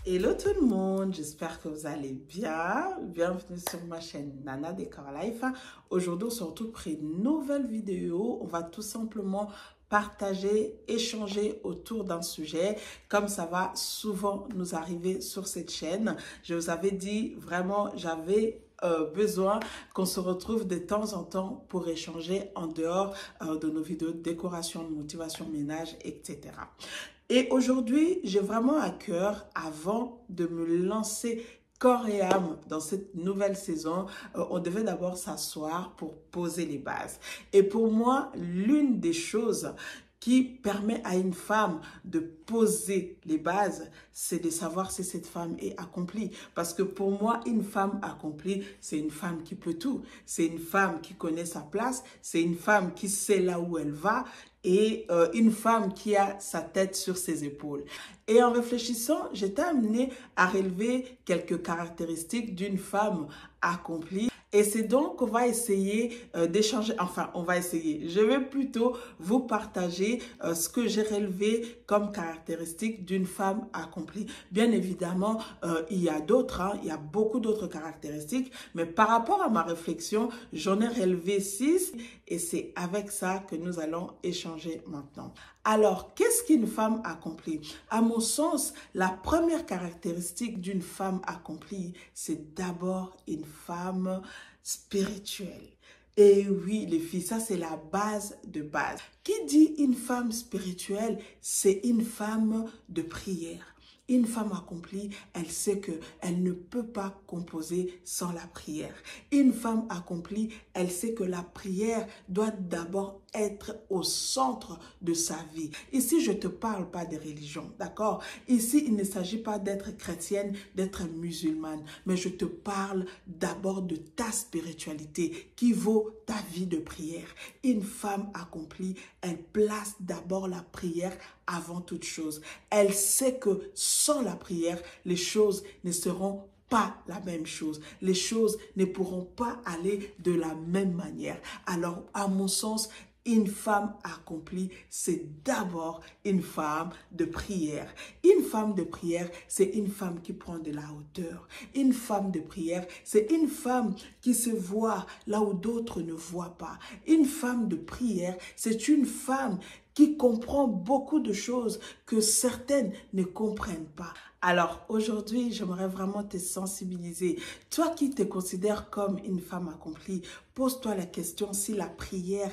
Hello tout le monde, j'espère que vous allez bien. Bienvenue sur ma chaîne Nana Decor Life. Aujourd'hui, on se retrouve pour une nouvelle vidéo. On va tout simplement partager, échanger autour d'un sujet, comme ça va souvent nous arriver sur cette chaîne. Je vous avais dit vraiment, j'avais besoin qu'on se retrouve de temps en temps pour échanger en dehors de nos vidéos de décoration, de motivation, ménage, etc. Et aujourd'hui, j'ai vraiment à cœur, avant de me lancer corps et âme dans cette nouvelle saison, on devait d'abord s'asseoir pour poser les bases. Et pour moi, l'une des choses qui permet à une femme de poser les bases, c'est de savoir si cette femme est accomplie. Parce que pour moi, une femme accomplie, c'est une femme qui peut tout. C'est une femme qui connaît sa place, c'est une femme qui sait là où elle va et une femme qui a sa tête sur ses épaules. Et en réfléchissant, j'étais amenée à relever quelques caractéristiques d'une femme accomplie. Et c'est donc qu'on va essayer d'échanger, enfin on va essayer, je vais plutôt vous partager ce que j'ai relevé comme caractéristique d'une femme accomplie. Bien évidemment, il y a d'autres, il y a beaucoup d'autres caractéristiques, mais par rapport à ma réflexion, j'en ai relevé 6 et c'est avec ça que nous allons échanger maintenant. Alors, qu'est-ce qu'une femme accomplie? À mon sens, la première caractéristique d'une femme accomplie, c'est d'abord une femme spirituelle. Et oui, les filles, ça c'est la base de base. Qui dit une femme spirituelle, c'est une femme de prière. Une femme accomplie, elle sait qu'elle ne peut pas composer sans la prière. Une femme accomplie, elle sait que la prière doit d'abord être au centre de sa vie. Ici, je ne te parle pas de religion, d'accord? Ici, il ne s'agit pas d'être chrétienne, d'être musulmane, mais je te parle d'abord de ta spiritualité qui vaut ta vie de prière. Une femme accomplie, elle place d'abord la prière avant toute chose. Elle sait que sans la prière, les choses ne seront pas la même chose. Les choses ne pourront pas aller de la même manière. Alors, à mon sens, une femme accomplie, c'est d'abord une femme de prière. Une femme de prière, c'est une femme qui prend de la hauteur. Une femme de prière, c'est une femme qui se voit là où d'autres ne voient pas. Une femme de prière, c'est une femme qui comprend beaucoup de choses que certaines ne comprennent pas. Alors aujourd'hui, j'aimerais vraiment te sensibiliser. Toi qui te considères comme une femme accomplie, pose-toi la question si la prière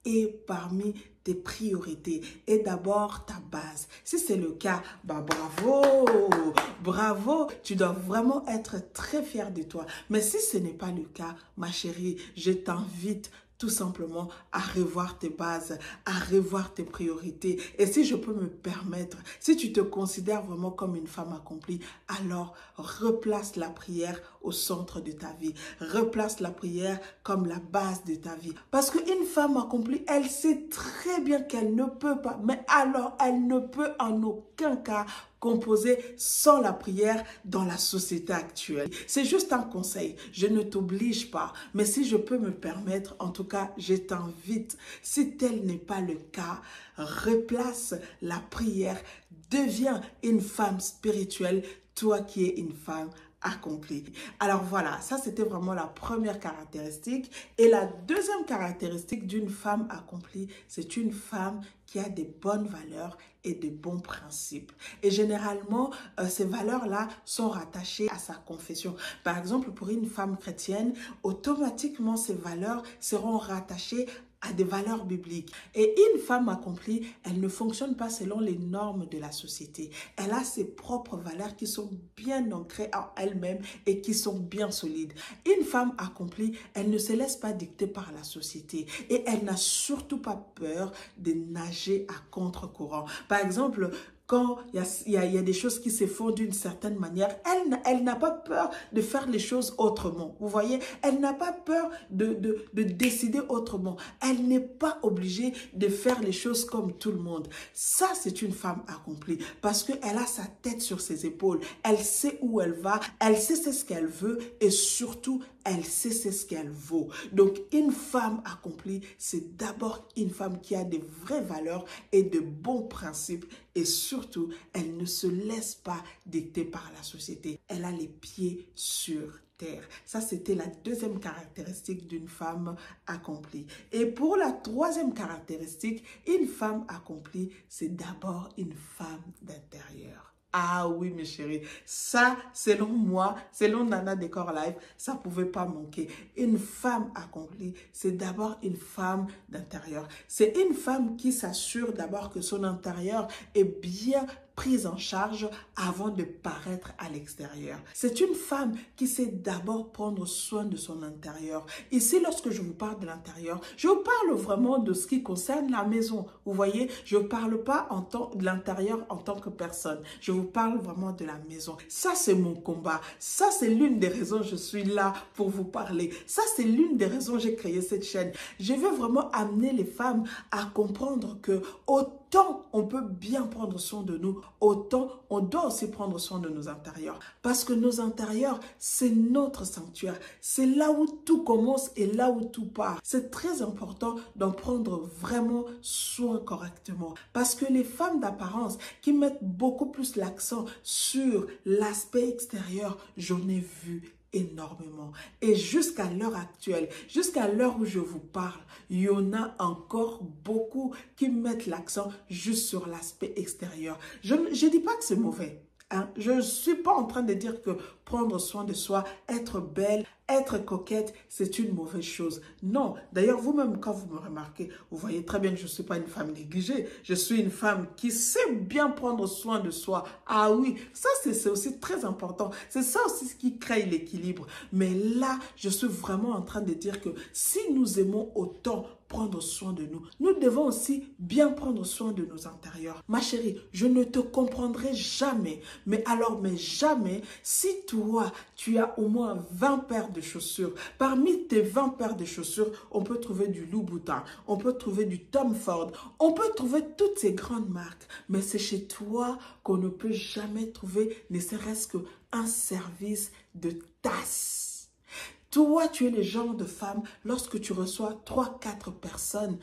est parmi tes priorités et d'abord ta base. Si c'est le cas, bah bravo, bravo, tu dois vraiment être très fière de toi. Mais si ce n'est pas le cas, ma chérie, je t'invite tout simplement à revoir tes bases, à revoir tes priorités. Et si je peux me permettre, si tu te considères vraiment comme une femme accomplie, alors replace la prière au centre de ta vie. Replace la prière comme la base de ta vie. Parce qu'une femme accomplie, elle sait très bien qu'elle ne peut pas, mais alors elle ne peut en aucun cas composer sans la prière dans la société actuelle. C'est juste un conseil, je ne t'oblige pas, mais si je peux me permettre, en tout cas, je t'invite, si tel n'est pas le cas, replace la prière, deviens une femme spirituelle, toi qui es une femme accomplie. Alors voilà, ça c'était vraiment la première caractéristique. Et la deuxième caractéristique d'une femme accomplie, c'est une femme qui a des bonnes valeurs et des bons principes. Et généralement, ces valeurs-là sont rattachées à sa confession. Par exemple, pour une femme chrétienne, automatiquement ces valeurs seront rattachées à des valeurs bibliques. Et une femme accomplie, elle ne fonctionne pas selon les normes de la société. Elle a ses propres valeurs qui sont bien ancrées en elle-même et qui sont bien solides. Une femme accomplie, elle ne se laisse pas dicter par la société et elle n'a surtout pas peur de nager à contre-courant. Par exemple, quand il y a des choses qui se font d'une certaine manière, elle n'a pas peur de faire les choses autrement. Vous voyez, elle n'a pas peur de décider autrement. Elle n'est pas obligée de faire les choses comme tout le monde. Ça, c'est une femme accomplie parce qu'elle a sa tête sur ses épaules. Elle sait où elle va, elle sait ce qu'elle veut et surtout, elle sait ce qu'elle vaut. Donc, une femme accomplie, c'est d'abord une femme qui a des vraies valeurs et de bons principes et surtout surtout, elle ne se laisse pas dicter par la société. Elle a les pieds sur terre. Ça, c'était la deuxième caractéristique d'une femme accomplie. Et pour la troisième caractéristique, une femme accomplie, c'est d'abord une femme d'intérieur. Ah oui, mes chéris, ça, selon moi, selon Nana Décor Life, ça ne pouvait pas manquer. Une femme accomplie, c'est d'abord une femme d'intérieur. C'est une femme qui s'assure d'abord que son intérieur est bien prise en charge avant de paraître à l'extérieur. C'est une femme qui sait d'abord prendre soin de son intérieur. Ici, lorsque je vous parle de l'intérieur, je vous parle vraiment de ce qui concerne la maison. Vous voyez, je ne parle pas de l'intérieur en tant que personne. Je vous parle vraiment de la maison. Ça, c'est mon combat. Ça, c'est l'une des raisons que je suis là pour vous parler. Ça, c'est l'une des raisons que j'ai créé cette chaîne. Je veux vraiment amener les femmes à comprendre que autant on peut bien prendre soin de nous, autant on doit aussi prendre soin de nos intérieurs. Parce que nos intérieurs, c'est notre sanctuaire. C'est là où tout commence et là où tout part. C'est très important d'en prendre vraiment soin correctement. Parce que les femmes d'apparence qui mettent beaucoup plus l'accent sur l'aspect extérieur, j'en ai vu énormément. Et jusqu'à l'heure actuelle, jusqu'à l'heure où je vous parle, il y en a encore beaucoup qui mettent l'accent juste sur l'aspect extérieur. Je ne dis pas que c'est mauvais. Hein? Je ne suis pas en train de dire que prendre soin de soi, être belle, être coquette, c'est une mauvaise chose. Non, d'ailleurs, vous-même, quand vous me remarquez, vous voyez très bien que je ne suis pas une femme négligée. Je suis une femme qui sait bien prendre soin de soi. Ah oui, ça, c'est aussi très important. C'est ça aussi ce qui crée l'équilibre. Mais là, je suis vraiment en train de dire que si nous aimons autant prendre soin de nous, nous devons aussi bien prendre soin de nos intérieurs. Ma chérie, je ne te comprendrai jamais, mais jamais, si toi, tu as au moins 20 paires de chaussures. Parmi tes 20 paires de chaussures, on peut trouver du Louboutin, on peut trouver du Tom Ford, on peut trouver toutes ces grandes marques. Mais c'est chez toi qu'on ne peut jamais trouver ne serait-ce qu'un service de tasse. Toi, tu es le genre de femme, lorsque tu reçois 3-4 personnes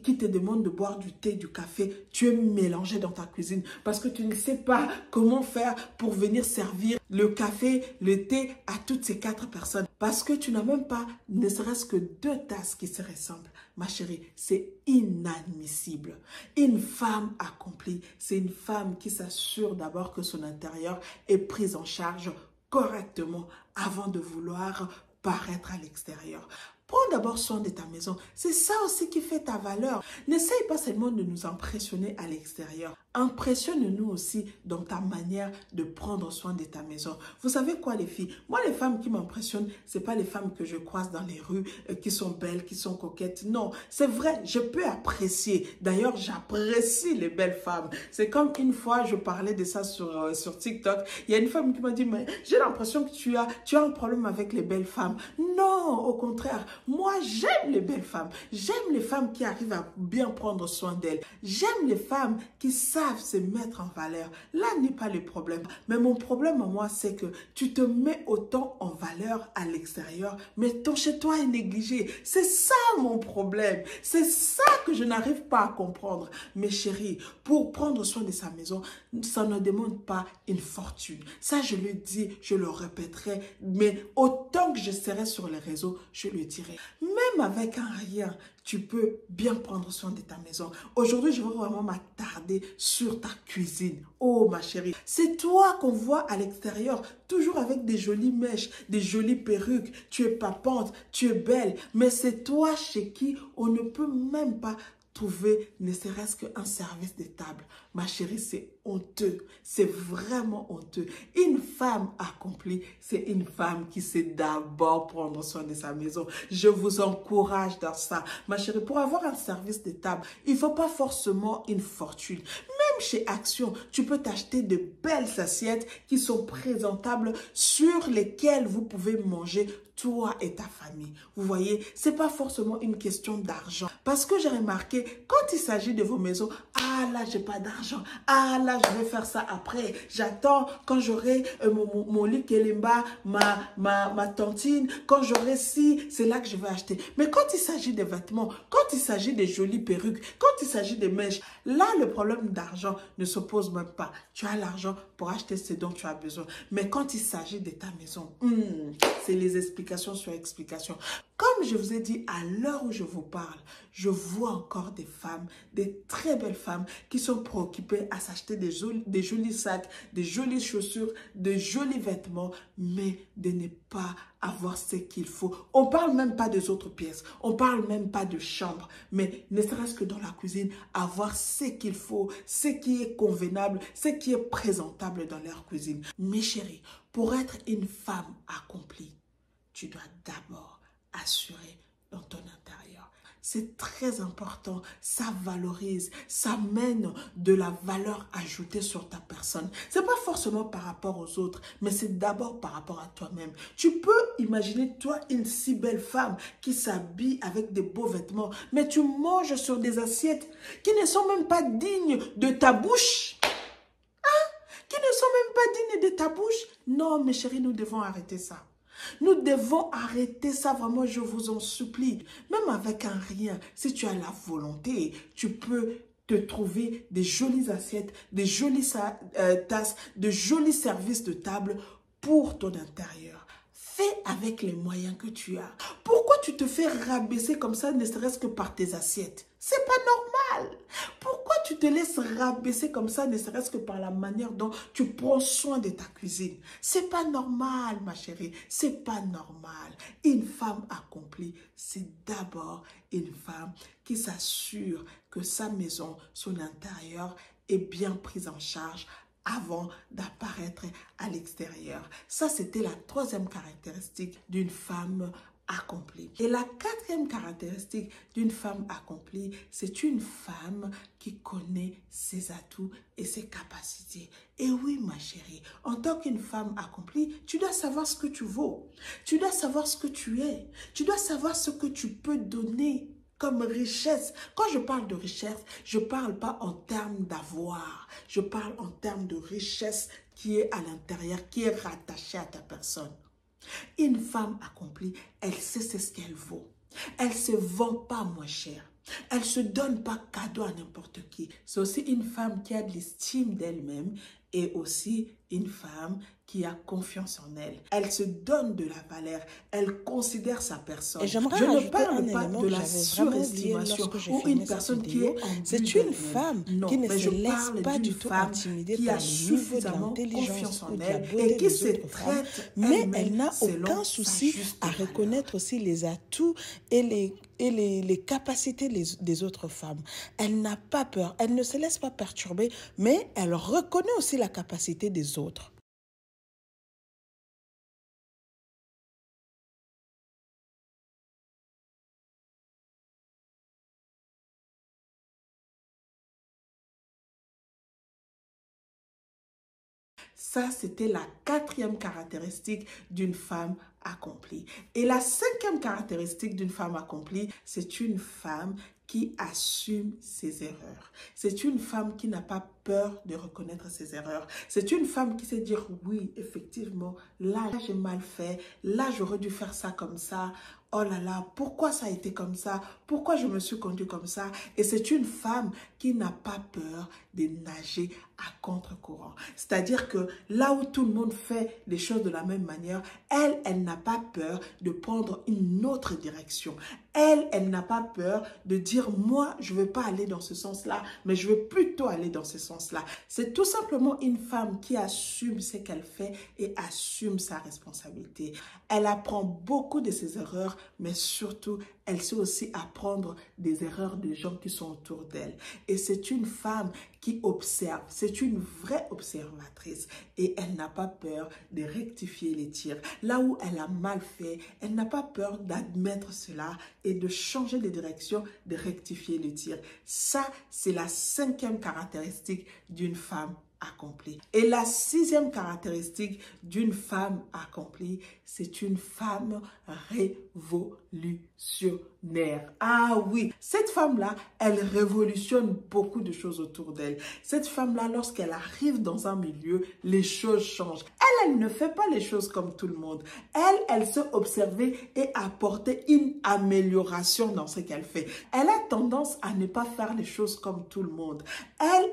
qui te demandent de boire du thé, du café, tu es mélangé dans ta cuisine parce que tu ne sais pas comment faire pour venir servir le café, le thé à toutes ces 4 personnes. Parce que tu n'as même pas ne serait-ce que 2 tasses qui se ressemblent. Ma chérie, c'est inadmissible. Une femme accomplie, c'est une femme qui s'assure d'abord que son intérieur est pris en charge correctement avant de vouloir paraître à l'extérieur. Prends d'abord soin de ta maison. C'est ça aussi qui fait ta valeur. N'essaye pas seulement de nous impressionner à l'extérieur. Impressionne-nous aussi dans ta manière de prendre soin de ta maison. Vous savez quoi les filles? Moi, les femmes qui m'impressionnent, ce n'est pas les femmes que je croise dans les rues, qui sont belles, qui sont coquettes. Non, c'est vrai, je peux apprécier. D'ailleurs, j'apprécie les belles femmes. C'est comme une fois, je parlais de ça sur TikTok. Il y a une femme qui m'a dit, mais j'ai l'impression que tu as un problème avec les belles femmes. Non, au contraire. Moi, j'aime les belles femmes. J'aime les femmes qui arrivent à bien prendre soin d'elles. J'aime les femmes qui savent se mettre en valeur. Là n'est pas le problème. Mais mon problème à moi, c'est que tu te mets autant en valeur à l'extérieur, mais ton chez toi est négligé. C'est ça mon problème. C'est ça que je n'arrive pas à comprendre. Mes chéris, pour prendre soin de sa maison, ça ne demande pas une fortune. Ça, je le dis, je le répéterai, mais autant que je serai sur les réseaux, je le dirai. Même avec un rien, tu peux bien prendre soin de ta maison. Aujourd'hui, je veux vraiment m'attarder sur ta cuisine. Oh, ma chérie, c'est toi qu'on voit à l'extérieur, toujours avec des jolies mèches, des jolies perruques. Tu es papante, tu es belle, mais c'est toi chez qui on ne peut même pas trouver ne serait-ce qu'un service de table. Ma chérie, c'est honteux. C'est vraiment honteux. Une femme accomplie, c'est une femme qui sait d'abord prendre soin de sa maison. Je vous encourage dans ça. Ma chérie, pour avoir un service de table, il ne faut pas forcément une fortune. Même chez Action, tu peux t'acheter de belles assiettes qui sont présentables sur lesquelles vous pouvez manger toi et ta famille. Vous voyez, c'est pas forcément une question d'argent. Parce que j'ai remarqué, quand il s'agit de vos maisons, ah là, j'ai pas d'argent. Ah là, je vais faire ça après. J'attends quand j'aurai mon lit Kelimba, ma tantine. Quand j'aurai ci, c'est là que je vais acheter. Mais quand il s'agit des vêtements, quand il s'agit des jolies perruques, quand il s'agit des mèches, là, le problème d'argent ne se pose même pas. Tu as l'argent pour acheter ce dont tu as besoin. Mais quand il s'agit de ta maison, c'est les explications sur explications. Comme je vous ai dit, à l'heure où je vous parle, je vois encore des femmes, des très belles femmes qui sont préoccupées à s'acheter des jolis sacs, des jolies chaussures, des jolis vêtements, mais de ne pas avoir ce qu'il faut. On ne parle même pas des autres pièces, on ne parle même pas de chambre, mais ne serait-ce que dans la cuisine, avoir ce qu'il faut, ce qui est convenable, ce qui est présentable dans leur cuisine. Mes chéris, pour être une femme accomplie, tu dois d'abord assurer dans ton intérieur. C'est très important, ça valorise, ça mène de la valeur ajoutée sur ta personne. Ce n'est pas forcément par rapport aux autres, mais c'est d'abord par rapport à toi-même. Tu peux imaginer toi une si belle femme qui s'habille avec des beaux vêtements, mais tu manges sur des assiettes qui ne sont même pas dignes de ta bouche. Qui ne sont même pas dignes de ta bouche. Non, mes chéris, nous devons arrêter ça. Nous devons arrêter ça, vraiment, je vous en supplie. Même avec un rien, si tu as la volonté, tu peux te trouver des jolies assiettes, des jolies tasses, de jolis services de table pour ton intérieur. Fais avec les moyens que tu as. Pourquoi tu te fais rabaisser comme ça, ne serait-ce que par tes assiettes? C'est pas normal. Pourquoi tu te laisses rabaisser comme ça, ne serait-ce que par la manière dont tu prends soin de ta cuisine? C'est pas normal, ma chérie. C'est pas normal. Une femme accomplie, c'est d'abord une femme qui s'assure que sa maison, son intérieur est bien prise en charge avant d'apparaître à l'extérieur. Ça, c'était la troisième caractéristique d'une femme accomplie. Et la quatrième caractéristique d'une femme accomplie, c'est une femme qui connaît ses atouts et ses capacités. Et oui, ma chérie, en tant qu'une femme accomplie, tu dois savoir ce que tu vaux. Tu dois savoir ce que tu es. Tu dois savoir ce que tu peux donner comme richesse. Quand je parle de richesse, je ne parle pas en termes d'avoir. Je parle en termes de richesse qui est à l'intérieur, qui est rattachée à ta personne. Une femme accomplie, elle sait ce qu'elle vaut. Elle ne se vend pas moins cher. Elle ne se donne pas cadeau à n'importe qui. C'est aussi une femme qui a de l'estime d'elle-même et aussi une femme qui a confiance en elle. Elle se donne de la valeur. Elle considère sa personne. Et je ne parle pas de la surestimation ou une personne qui est en c'est une femme qui ne se laisse pas du tout intimider par le niveau de l'intelligence ou de la beauté des autres femmes, mais elle n'a aucun souci à reconnaître aussi les atouts et les capacités des autres femmes. Elle n'a pas peur, elle ne se laisse pas perturber, mais elle reconnaît aussi la capacité des autres. Ça, c'était la quatrième caractéristique d'une femme accomplie. Et la cinquième caractéristique d'une femme accomplie, c'est une femme qui assume ses erreurs. C'est une femme qui n'a pas peur de reconnaître ses erreurs. C'est une femme qui sait dire oui, effectivement, là j'ai mal fait, là j'aurais dû faire ça comme ça. Oh là là, pourquoi ça a été comme ça? Pourquoi je me suis conduite comme ça? Et c'est une femme qui n'a pas peur de nager à contre-courant. C'est-à-dire que là où tout le monde fait les choses de la même manière, elle n'a pas peur de prendre une autre direction. Elle n'a pas peur de dire, moi, je ne veux pas aller dans ce sens-là, mais je veux plutôt aller dans ce sens-là. C'est tout simplement une femme qui assume ce qu'elle fait et assume sa responsabilité. Elle apprend beaucoup de ses erreurs, mais surtout, elle sait aussi apprendre des erreurs des gens qui sont autour d'elle. Et c'est une femme qui observe, c'est une vraie observatrice et elle n'a pas peur de rectifier les tirs. Là où elle a mal fait, elle n'a pas peur d'admettre cela et de changer de direction, de rectifier les tirs. Ça, c'est la cinquième caractéristique d'une femme accomplie. Et la sixième caractéristique d'une femme accomplie, c'est une femme révolutionnaire. Ah oui, cette femme-là, elle révolutionne beaucoup de choses autour d'elle. Cette femme-là, lorsqu'elle arrive dans un milieu, les choses changent. Elle ne fait pas les choses comme tout le monde. Elle sait observer et apporter une amélioration dans ce qu'elle fait. Elle a tendance à ne pas faire les choses comme tout le monde.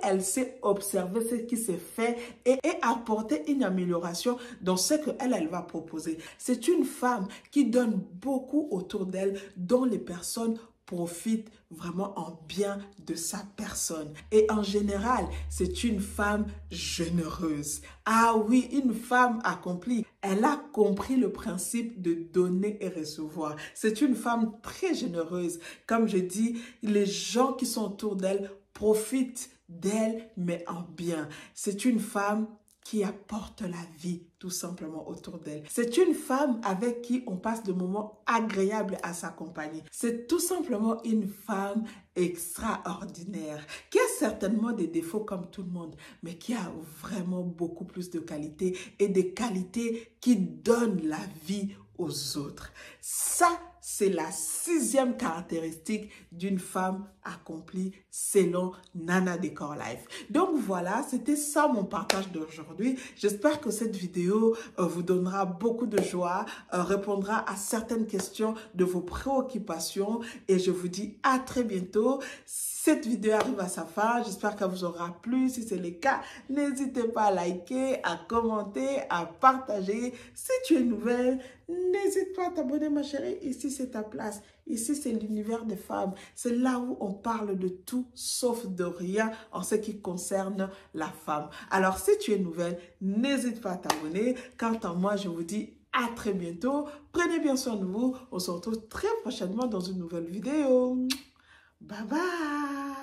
Elle sait observer ce qui s'est fait et apporter une amélioration dans ce qu'elle va proposer. C'est une femme qui donne beaucoup autour d'elle, dont les personnes profitent vraiment en bien de sa personne. Et en général, c'est une femme généreuse. Ah oui, une femme accomplie. Elle a compris le principe de donner et recevoir. C'est une femme très généreuse. Comme je dis, les gens qui sont autour d'elle profitent d'elle, mais en bien. C'est une femme qui apporte la vie tout simplement autour d'elle. C'est une femme avec qui on passe de moments agréables à s'accompagner. C'est tout simplement une femme extraordinaire qui a certainement des défauts comme tout le monde, mais qui a vraiment beaucoup plus de qualités et des qualités qui donnent la vie aux autres. Ça, c'est la sixième caractéristique d'une femme accomplie selon Nana Décor Life. Donc voilà, c'était ça mon partage d'aujourd'hui. J'espère que cette vidéo vous donnera beaucoup de joie, répondra à certaines questions de vos préoccupations et je vous dis à très bientôt. Cette vidéo arrive à sa fin. J'espère qu'elle vous aura plu. Si c'est le cas, n'hésitez pas à liker, à commenter, à partager. Si tu es nouvelle, n'hésite pas à t'abonner ma chérie. Ici, c'est ta place. Ici, c'est l'univers des femmes. C'est là où on parle de tout sauf de rien en ce qui concerne la femme. Alors, si tu es nouvelle, n'hésite pas à t'abonner. Quant à moi, je vous dis à très bientôt. Prenez bien soin de vous. On se retrouve très prochainement dans une nouvelle vidéo. Bye bye.